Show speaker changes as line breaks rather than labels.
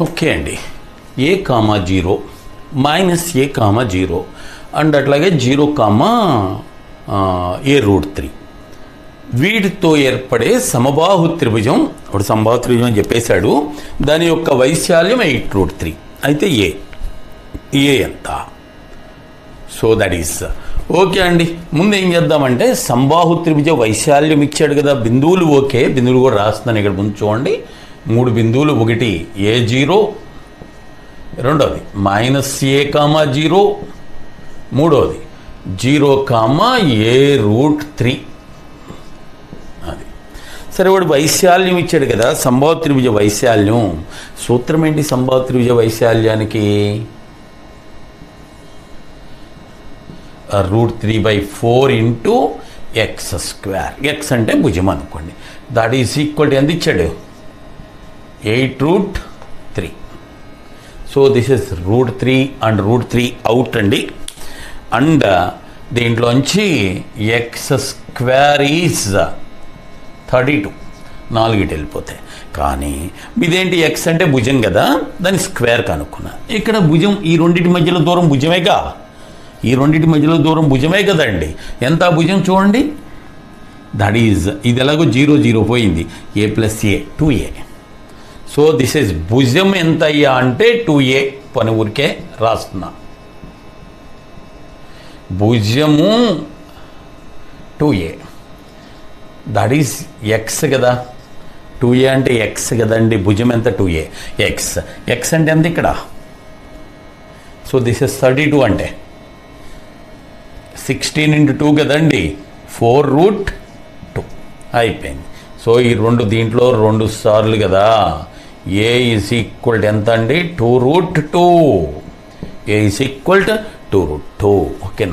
Okay అండి, A comma 0 minus A comma 0 and అట్లాగే 0 comma ఏ route 3 వీటితో ఏర్పడే సమబాహు త్రిభుజం. ఇప్పుడు సమబాహు త్రిభుజం అని చెప్పేశాడు. దాని యొక్క వైశాల్యం 8√3. అయితే ఏ ఎంత? సో దట్ ఈస్ ఓకే అండి. ముందు ఏం చేద్దామంటే సమబాహు త్రిభుజ వైశాల్యం ఇచ్చాడు కదా, బిందువులు ఓకే, బిందువులు కూడా రాస్తున్నాను ఇక్కడ ముందు చూడండి. 3 బిందువులు, ఒకటి A0, రెండవది మైనస్ ఏ కామా 0, మూడవది 0 కామా A√3. అది సరే. వాడు వైశాల్యం ఇచ్చాడు కదా, సమబాహు త్రిభుజ వైశాల్యం. సూత్రం ఏంటి సమబాహు త్రిభుజ వైశాల్యానికి? √3/4 ఇంటూ x². x అంటే భుజం అనుకోండి. దట్ ఈజ్ ఈక్వల్ టు ఎంత ఇచ్చాడు? 8√3. So this is √3 and √3 out అండి. అండ్ దీంట్లోంచి x² ఈజ్ 32. 4 ఇటు వెళ్ళిపోతాయి. కానీ ఇదేంటి, x అంటే భుజం కదా, దాని స్క్వేర్ కనుక్కున్నా. ఇక్కడ భుజం, ఈ రెండింటి మధ్యలో దూరం భుజమేగా, ఈ రెండింటి మధ్యలో దూరం భుజమే కదండి. ఎంత భుజం చూడండి. దట్ ఈజ్, ఇది ఎలాగో 0 0 పోయింది, a + a 2a. So this is భుజం ఎంత అయ్యా అంటే 2a. పని ఊరికే రాస్తున్నా. భుజము 2a. దట్ ఈజ్ ఎక్స్ కదా, 2a అంటే ఎక్స్ కదండి. భుజం ఎంత? 2a. ఎక్స్ అంటే ఎంత ఇక్కడ? సో దిస్ ఇస్ 32 అంటే 16 × 2 కదండి, 4√2 అయిపోయింది. సో ఈ రెండు దీంట్లో 2 సార్లు కదా. ఏ ఈజ్ ఈక్వల్ టు ఎంత అండి? 2√2. ఏ ఈజ్ ఈక్వల్ టు 2√2. ఓకే.